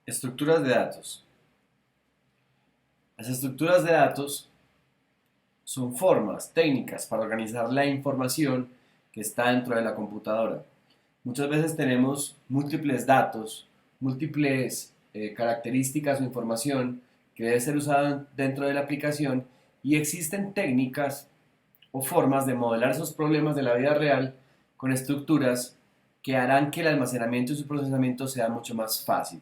Estructuras de datos. Las estructuras de datos son formas, técnicas para organizar la información que está dentro de la computadora. Muchas veces tenemos múltiples datos, múltiples características o información que debe ser usada dentro de la aplicación y existen técnicas o formas de modelar esos problemas de la vida real con estructuras que harán que el almacenamiento y su procesamiento sea mucho más fácil.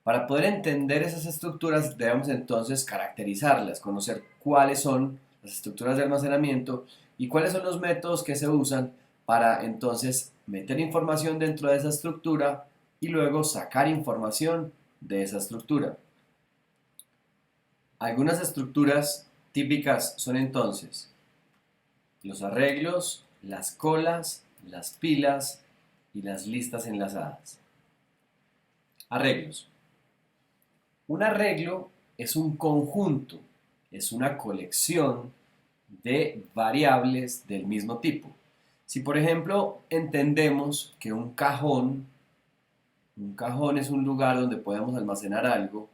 Para poder entender esas estructuras debemos entonces caracterizarlas, conocer cuáles son las estructuras de almacenamiento y cuáles son los métodos que se usan para entonces meter información dentro de esa estructura y luego sacar información de esa estructura. Algunas estructuras típicas son entonces los arreglos, las colas, las pilas y las listas enlazadas. Arreglos. Un arreglo es un conjunto, es una colección de variables del mismo tipo. Si por ejemplo entendemos que un cajón es un lugar donde podemos almacenar algo,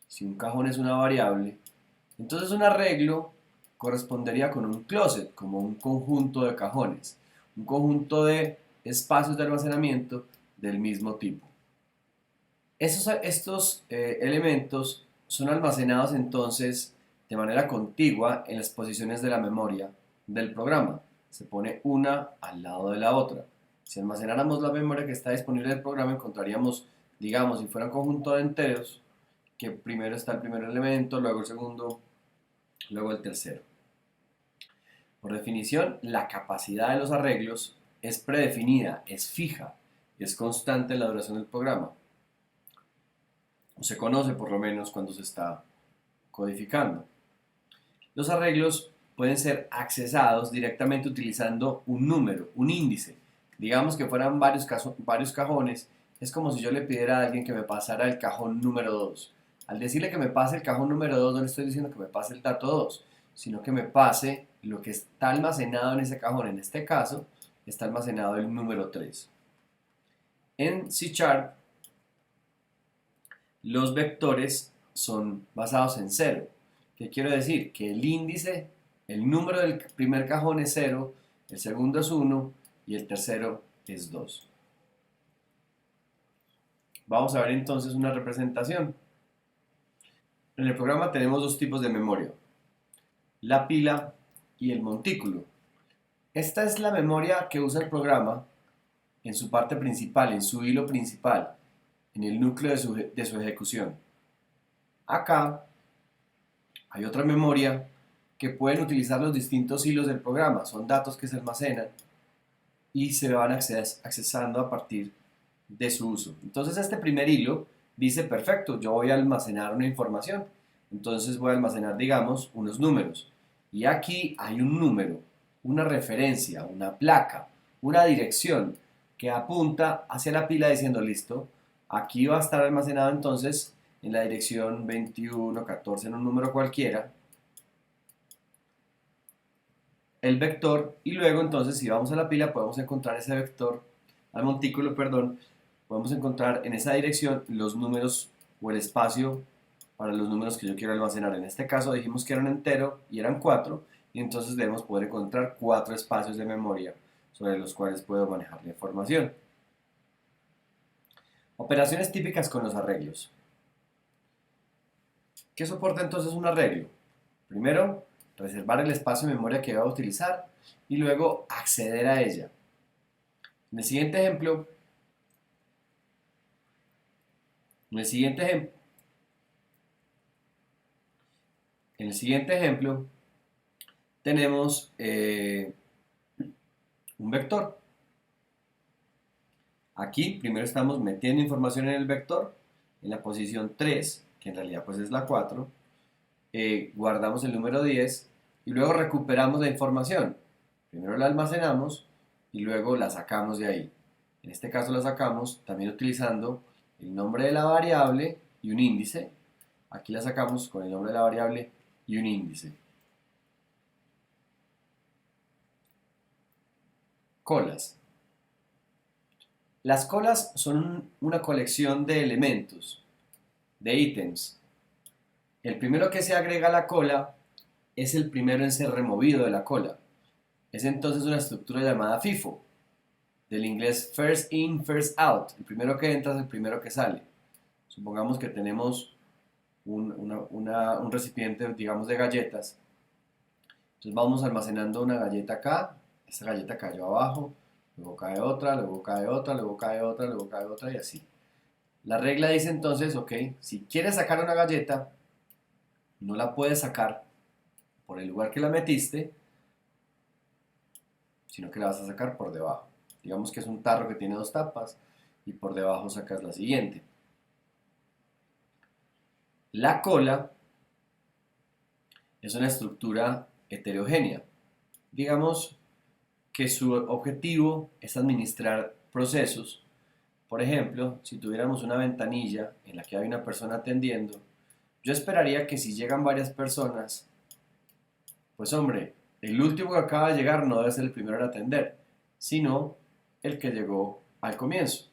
si un cajón es una variable, entonces un arreglo correspondería con un closet, como un conjunto de cajones, un conjunto de espacios de almacenamiento del mismo tipo. Estos elementos son almacenados entonces de manera contigua en las posiciones de la memoria del programa. Se pone una al lado de la otra. Si almacenáramos la memoria que está disponible del programa, encontraríamos, digamos, si fuera un conjunto de enteros, que primero está el primer elemento, luego el segundo, luego el tercero. Por definición, la capacidad de los arreglos es predefinida, es fija, es constante en la duración del programa. O se conoce por lo menos cuando se está codificando. Los arreglos pueden ser accesados directamente utilizando un número, un índice. Digamos que fueran varios cajones, es como si yo le pidiera a alguien que me pasara el cajón número 2. Al decirle que me pase el cajón número 2, no le estoy diciendo que me pase el dato 2, sino que me pase lo que está almacenado en ese cajón. En este caso, está almacenado el número 3. En C Sharp, los vectores son basados en cero. ¿Qué quiero decir? Que el índice, el número del primer cajón es 0, el segundo es 1 y el tercero es 2. Vamos a ver entonces una representación. En el programa tenemos dos tipos de memoria, la pila y el montículo. Esta es la memoria que usa el programa en su parte principal, en su hilo principal, en el núcleo de su ejecución. Acá hay otra memoria que pueden utilizar los distintos hilos del programa. Son datos que se almacenan y se van accesando a partir de su uso. Entonces este primer hilo dice, perfecto, yo voy a almacenar una información. Entonces voy a almacenar, digamos, unos números. Y aquí hay un número, una referencia, una placa, una dirección que apunta hacia la pila diciendo, listo, aquí va a estar almacenado entonces en la dirección 2114 en un número cualquiera, el vector y luego entonces si vamos a la pila podemos encontrar ese vector, al montículo, perdón, podemos encontrar en esa dirección los números o el espacio para los números que yo quiero almacenar. En este caso dijimos que era un entero y eran 4 y entonces debemos poder encontrar 4 espacios de memoria sobre los cuales puedo manejar la información. Operaciones típicas con los arreglos. ¿Qué soporta entonces un arreglo? Primero, reservar el espacio de memoria que va a utilizar y luego acceder a ella. En el siguiente ejemplo, en el siguiente ejemplo, en el siguiente ejemplo tenemos un vector. Aquí primero estamos metiendo información en el vector, en la posición 3, que en realidad pues es la 4, guardamos el número 10 y luego recuperamos la información. Primero la almacenamos y luego la sacamos de ahí. En este caso la sacamos también utilizando el nombre de la variable y un índice. Aquí la sacamos con el nombre de la variable y un índice. Colas. Las colas son una colección de elementos, de ítems. El primero que se agrega a la cola es el primero en ser removido de la cola. Es entonces una estructura llamada FIFO, del inglés first in, first out. El primero que entra es el primero que sale. Supongamos que tenemos un recipiente, digamos, de galletas. Entonces vamos almacenando una galleta acá, esta galleta cayó abajo, luego cae otra, luego cae otra, luego cae otra, luego cae otra y así. La regla dice entonces, ok, si quieres sacar una galleta, no la puedes sacar por el lugar que la metiste, sino que la vas a sacar por debajo. Digamos que es un tarro que tiene dos tapas y por debajo sacas la siguiente. La cola es una estructura heterogénea. Digamos que su objetivo es administrar procesos. Por ejemplo, si tuviéramos una ventanilla en la que hay una persona atendiendo, yo esperaría que si llegan varias personas, pues hombre, el último que acaba de llegar no debe ser el primero en atender, sino el que llegó al comienzo.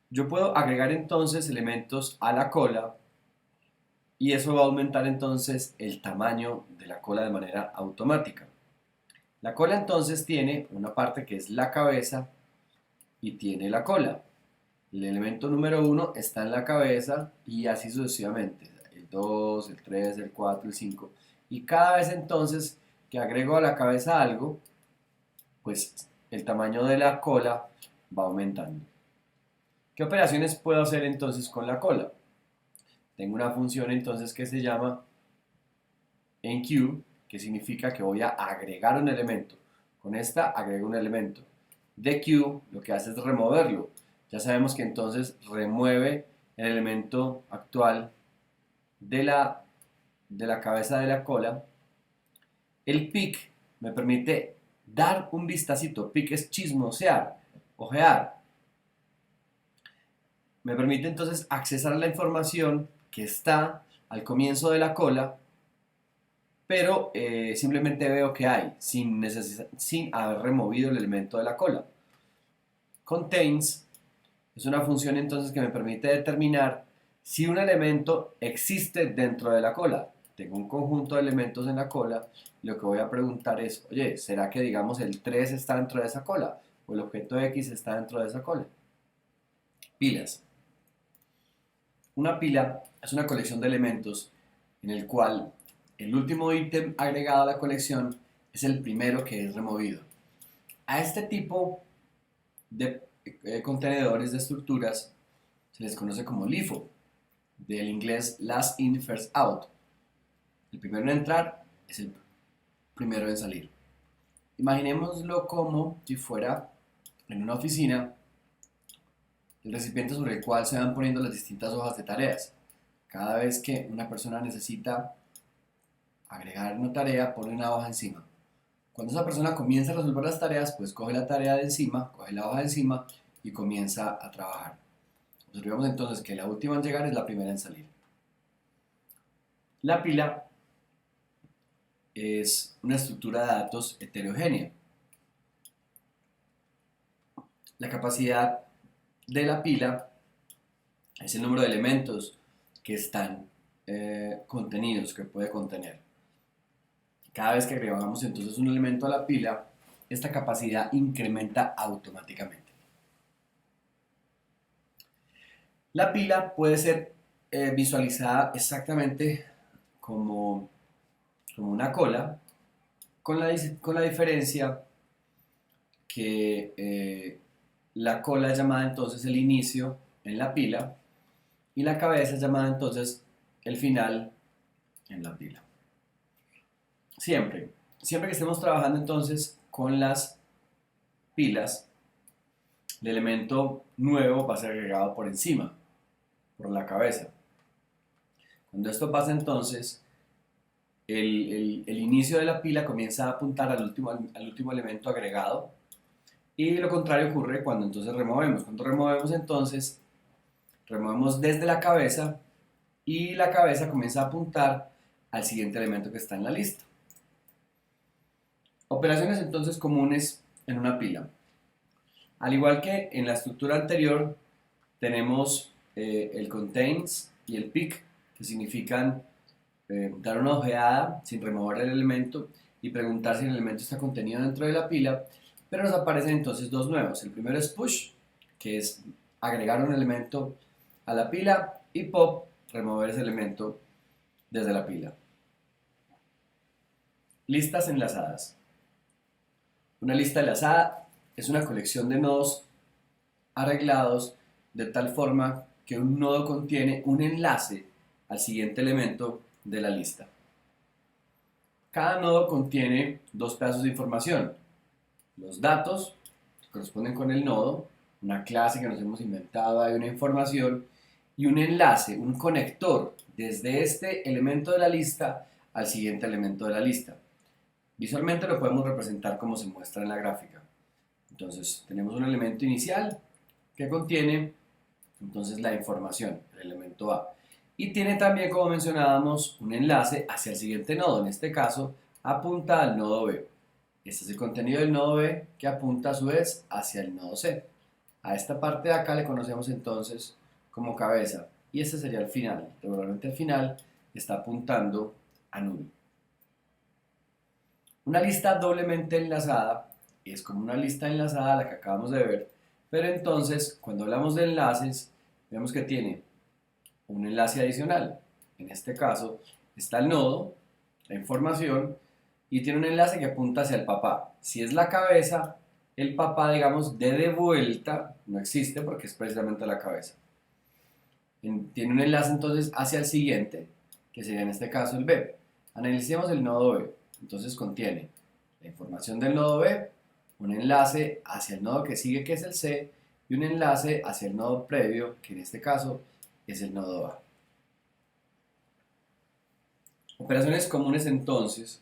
Yo puedo agregar entonces elementos a la cola y eso va a aumentar entonces el tamaño de la cola de manera automática. La cola entonces tiene una parte que es la cabeza y tiene la cola. El elemento número 1 está en la cabeza y así sucesivamente. El 2, el 3, el 4, el 5. Y cada vez entonces que agrego a la cabeza algo, pues el tamaño de la cola va aumentando. ¿Qué operaciones puedo hacer entonces con la cola? Tengo una función entonces que se llama enqueue, que significa que voy a agregar un elemento. Con esta agrego un elemento. Dequeue lo que hace es removerlo. Ya sabemos que entonces remueve el elemento actual de la cabeza de la cola. El pick me permite dar un vistacito. Pick es chismosear, ojear. Me permite entonces accesar a la información que está al comienzo de la cola, pero simplemente veo que hay, sin haber removido el elemento de la cola. Contains es una función entonces que me permite determinar si un elemento existe dentro de la cola. Tengo un conjunto de elementos en la cola y lo que voy a preguntar es, oye, ¿será que digamos el 3 está dentro de esa cola? ¿O el objeto X está dentro de esa cola? Pilas. Una pila es una colección de elementos en el cual el último ítem agregado a la colección es el primero que es removido. A este tipo de contenedores de estructuras se les conoce como LIFO, del inglés last in, first out. El primero en entrar es el primero en salir. Imaginémoslo como si fuera en una oficina el recipiente sobre el cual se van poniendo las distintas hojas de tareas. Cada vez que una persona necesita agregar una tarea, pone una hoja encima. Cuando esa persona comienza a resolver las tareas, pues coge la tarea de encima, coge la hoja de encima y comienza a trabajar. Observemos entonces que la última en llegar es la primera en salir. La pila es una estructura de datos heterogénea. La capacidad de la pila es el número de elementos que están contenidos, que puede contener. Cada vez que agregamos entonces un elemento a la pila, esta capacidad incrementa automáticamente. La pila puede ser visualizada exactamente como una cola, con la diferencia que la cola es llamada entonces el inicio en la pila y la cabeza es llamada entonces el final en la pila. Siempre que estemos trabajando entonces con las pilas, el elemento nuevo va a ser agregado por encima, por la cabeza. Cuando esto pasa entonces, el inicio de la pila comienza a apuntar al último elemento agregado y lo contrario ocurre cuando entonces removemos. Cuando removemos entonces, removemos desde la cabeza y la cabeza comienza a apuntar al siguiente elemento que está en la lista. Operaciones entonces comunes en una pila. Al igual que en la estructura anterior, tenemos el contains y el pick, que significan dar una ojeada sin remover el elemento y preguntar si el elemento está contenido dentro de la pila, pero nos aparecen entonces dos nuevos. El primero es push, que es agregar un elemento a la pila, y pop, remover ese elemento desde la pila. Listas enlazadas. Una lista enlazada es una colección de nodos arreglados de tal forma que un nodo contiene un enlace al siguiente elemento de la lista. Cada nodo contiene dos pedazos de información. Los datos, que corresponden con el nodo, una clase que nos hemos inventado, hay una información, y un enlace, un conector, desde este elemento de la lista al siguiente elemento de la lista. Visualmente lo podemos representar como se muestra en la gráfica. Entonces tenemos un elemento inicial que contiene entonces la información, el elemento A. Y tiene también, como mencionábamos, un enlace hacia el siguiente nodo. En este caso, apunta al nodo B. Este es el contenido del nodo B que apunta a su vez hacia el nodo C. A esta parte de acá le conocemos entonces como cabeza. Y este sería el final. Regularmente el final está apuntando a null. Una lista doblemente enlazada es como una lista enlazada a la que acabamos de ver, pero entonces cuando hablamos de enlaces, vemos que tiene un enlace adicional. En este caso está el nodo, la información, y tiene un enlace que apunta hacia el papá. Si es la cabeza, el papá, digamos, de vuelta no existe porque es precisamente la cabeza. Tiene un enlace entonces hacia el siguiente, que sería en este caso el B. Analicemos el nodo B. Entonces contiene la información del nodo B, un enlace hacia el nodo que sigue, que es el C, y un enlace hacia el nodo previo, que en este caso es el nodo A. Operaciones comunes entonces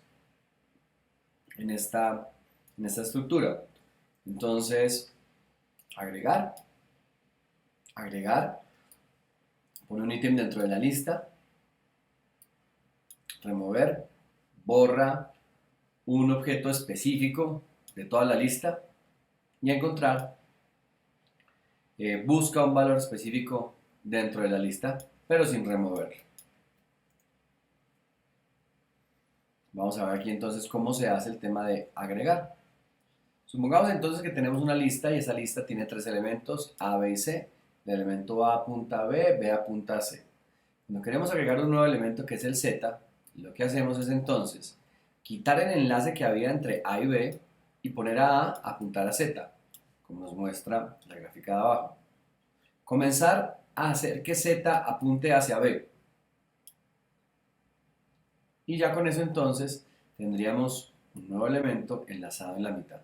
en esta estructura. Entonces, agregar, pone un ítem dentro de la lista, remover, borra un objeto específico de toda la lista, y encontrar, busca un valor específico dentro de la lista, pero sin removerlo. Vamos a ver aquí entonces cómo se hace el tema de agregar. Supongamos entonces que tenemos una lista y esa lista tiene tres elementos, A, B y C. El elemento A apunta a B, B apunta a C. Cuando queremos agregar un nuevo elemento que es el Z, lo que hacemos es entonces quitar el enlace que había entre A y B y poner a A apuntar a Z, como nos muestra la gráfica de abajo. Comenzar a hacer que Z apunte hacia B. Y ya con eso entonces tendríamos un nuevo elemento enlazado en la mitad.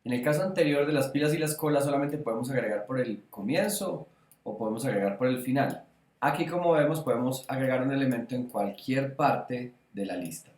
En el caso anterior de las pilas y las colas solamente podemos agregar por el comienzo o podemos agregar por el final. Aquí, como vemos, podemos agregar un elemento en cualquier parte de la lista.